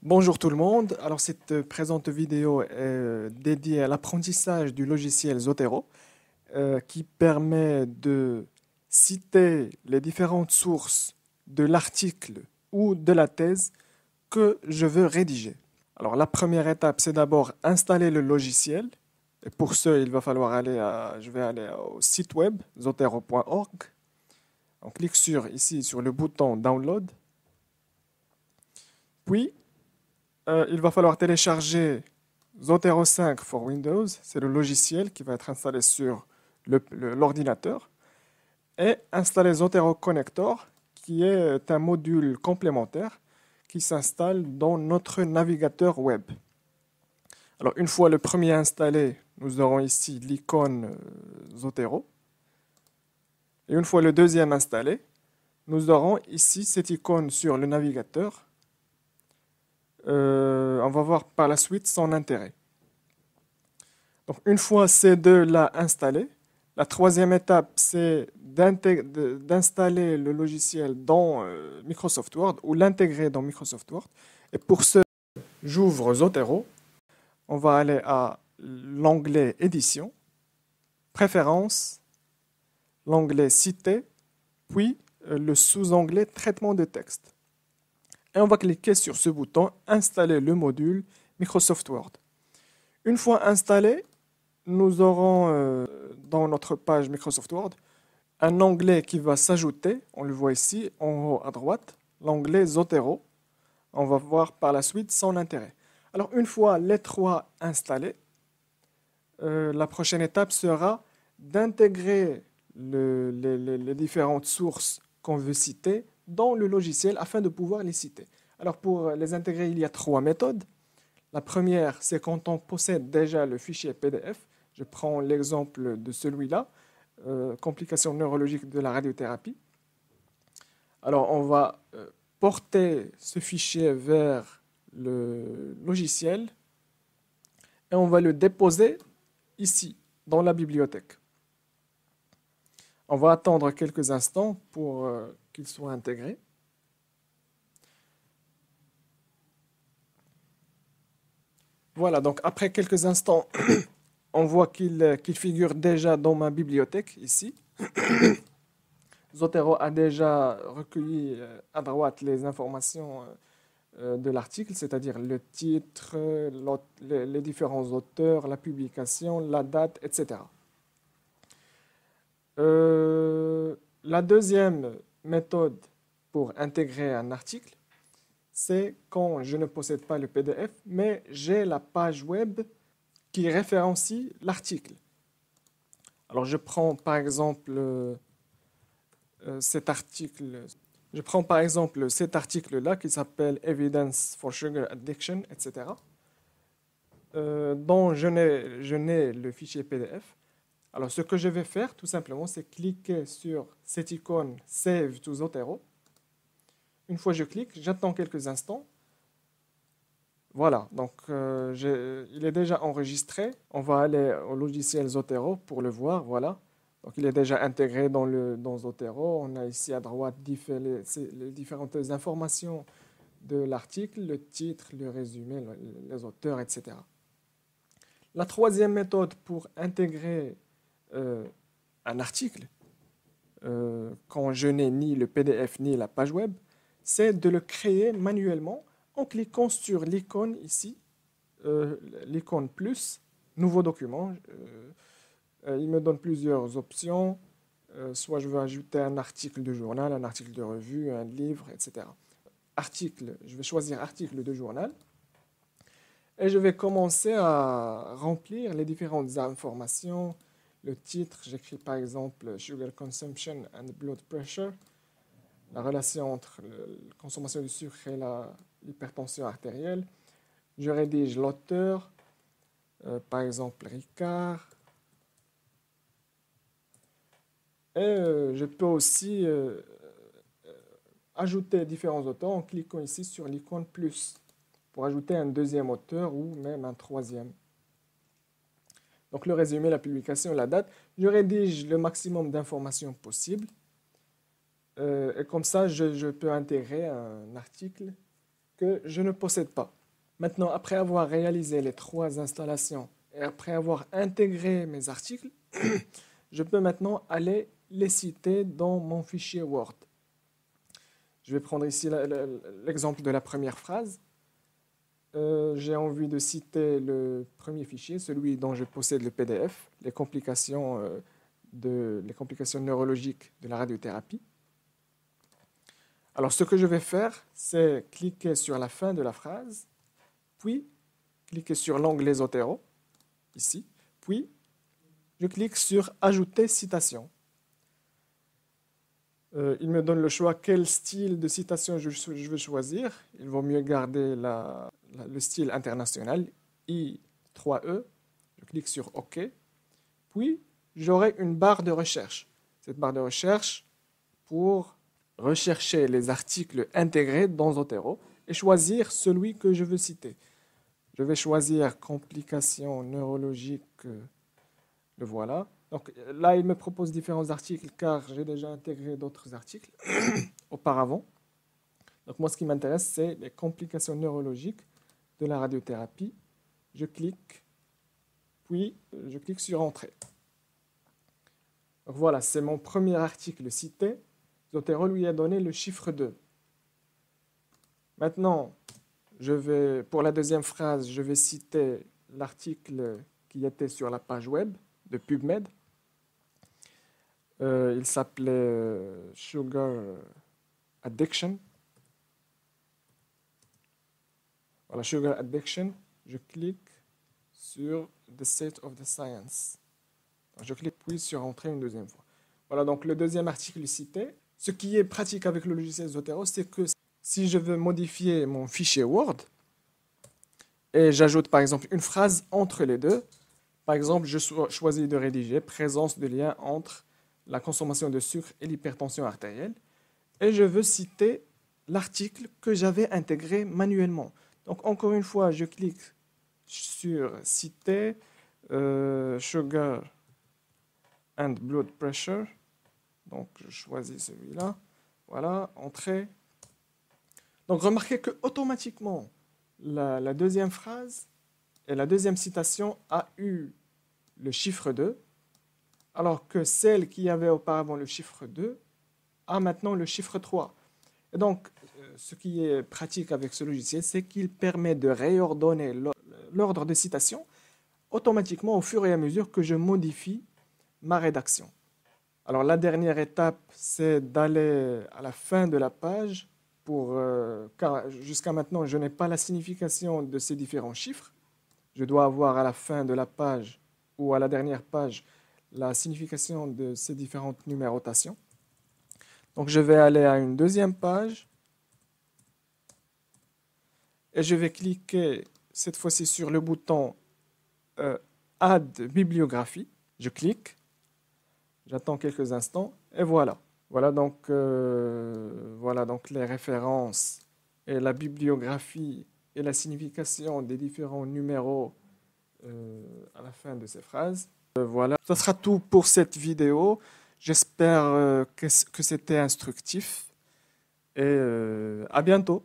Bonjour tout le monde. Alors cette présente vidéo est dédiée à l'apprentissage du logiciel Zotero qui permet de citer les différentes sources de l'article ou de la thèse que je veux rédiger. Alors la première étape, c'est d'abord installer le logiciel. Et pour ce, il va falloir je vais aller au site web zotero.org. On clique ici sur le bouton Download. Puis il va falloir télécharger Zotero 5 for Windows, c'est le logiciel qui va être installé sur l'ordinateur, et installer Zotero Connector, qui est un module complémentaire qui s'installe dans notre navigateur web. Alors une fois le premier installé, nous aurons ici l'icône Zotero. Et une fois le deuxième installé, nous aurons ici cette icône sur le navigateur. On va voir par la suite son intérêt. Donc, une fois ces deux-là installés, la troisième étape, c'est d'installer le logiciel dans Microsoft Word ou l'intégrer dans Microsoft Word. Et pour ce, j'ouvre Zotero. On va aller à l'onglet Édition, Préférences, l'onglet Citer, puis le sous-onglet Traitement de texte. Et on va cliquer sur ce bouton Installer le module Microsoft Word. Une fois installé, nous aurons dans notre page Microsoft Word un onglet qui va s'ajouter. On le voit ici en haut à droite, l'onglet Zotero. On va voir par la suite son intérêt. Alors une fois les trois installés, la prochaine étape sera d'intégrer les différentes sources qu'on veut citer dans le logiciel afin de pouvoir les citer. Alors pour les intégrer, il y a trois méthodes. La première, c'est quand on possède déjà le fichier PDF. Je prends l'exemple de celui-là, complications neurologiques de la radiothérapie. Alors on va porter ce fichier vers le logiciel et on va le déposer ici, dans la bibliothèque. On va attendre quelques instants pour qu'il soit intégré. Voilà, donc après quelques instants, on voit qu'il figure déjà dans ma bibliothèque ici. Zotero a déjà recueilli à droite les informations de l'article, c'est-à-dire le titre, les différents auteurs, la publication, la date, etc. La deuxième méthode pour intégrer un article, c'est quand je ne possède pas le PDF, mais j'ai la page web qui référencie l'article. Alors je prends par exemple cet article. Je prends par exemple cet article-là qui s'appelle Evidence for Sugar Addiction, etc. Dont je n'ai le fichier PDF. Alors ce que je vais faire tout simplement, c'est cliquer sur cette icône Save to Zotero. Une fois que je clique, j'attends quelques instants. Voilà, donc il est déjà enregistré. On va aller au logiciel Zotero pour le voir, voilà. Donc il est déjà intégré dans Zotero. On a ici à droite les différentes informations de l'article, le titre, le résumé, les auteurs, etc. La troisième méthode pour intégrer un article, quand je n'ai ni le PDF ni la page web, c'est de le créer manuellement en cliquant sur l'icône ici, l'icône plus, nouveau document. Il me donne plusieurs options. Soit je veux ajouter un article de journal, un article de revue, un livre, etc. Article, je vais choisir article de journal. Et je vais commencer à remplir les différentes informations. Le titre, j'écris par exemple Sugar Consumption and Blood Pressure. La relation entre la consommation de sucre et l'hypertension artérielle. Je rédige l'auteur, par exemple Ricard. Et je peux aussi ajouter différents auteurs en cliquant ici sur l'icône plus pour ajouter un deuxième auteur ou même un troisième. Donc le résumé, la publication, la date. Je rédige le maximum d'informations possibles. Et comme ça, je peux intégrer un article que je ne possède pas. Maintenant, après avoir réalisé les 3 installations et après avoir intégré mes articles, je peux maintenant aller les citer dans mon fichier Word. Je vais prendre ici l'exemple de la première phrase. J'ai envie de citer le premier fichier, celui dont je possède le PDF, les complications neurologiques de la radiothérapie. Alors, ce que je vais faire, c'est cliquer sur la fin de la phrase, puis cliquer sur l'onglet Zotero, ici, puis je clique sur « Ajouter citation ». Il me donne le choix quel style de citation je veux choisir. Il vaut mieux garder le style international, I3E. Je clique sur OK. Puis, j'aurai une barre de recherche. Cette barre de recherche pour rechercher les articles intégrés dans Zotero et choisir celui que je veux citer. Je vais choisir complications neurologiques, le voilà. Donc là, il me propose différents articles car j'ai déjà intégré d'autres articles auparavant. Donc moi, ce qui m'intéresse, c'est les complications neurologiques de la radiothérapie. Je clique, puis je clique sur Entrée. Donc voilà, c'est mon premier article cité. Zotero lui a donné le chiffre 2. Maintenant, pour la deuxième phrase, je vais citer l'article qui était sur la page web de PubMed. Il s'appelait Sugar Addiction. Voilà, Sugar Addiction. Je clique sur The State of the Science. Je clique puis sur Entrée une deuxième fois. Voilà, donc le deuxième article cité. Ce qui est pratique avec le logiciel Zotero, c'est que si je veux modifier mon fichier Word et j'ajoute par exemple une phrase entre les deux, par exemple, je choisis de rédiger présence de lien entre la consommation de sucre et l'hypertension artérielle et je veux citer l'article que j'avais intégré manuellement. Donc encore une fois, je clique sur citer sugar and blood pressure. Donc je choisis celui-là. Voilà, entrée. Donc remarquez que automatiquement la deuxième phrase et la deuxième citation a eu le chiffre 2, alors que celle qui avait auparavant le chiffre 2 a maintenant le chiffre 3. Et donc, ce qui est pratique avec ce logiciel, c'est qu'il permet de réordonner l'ordre de citation automatiquement au fur et à mesure que je modifie ma rédaction. Alors, la dernière étape, c'est d'aller à la fin de la page, car jusqu'à maintenant, je n'ai pas la signification de ces différents chiffres. Je dois avoir à la fin de la page ou à la dernière page la signification de ces différentes numérotations. Donc, je vais aller à une deuxième page et je vais cliquer cette fois-ci sur le bouton Add bibliographie. Je clique, j'attends quelques instants et voilà. Voilà donc les références et la bibliographie et la signification des différents numéros à la fin de ces phrases. Voilà, ça sera tout pour cette vidéo. J'espère que c'était instructif et à bientôt.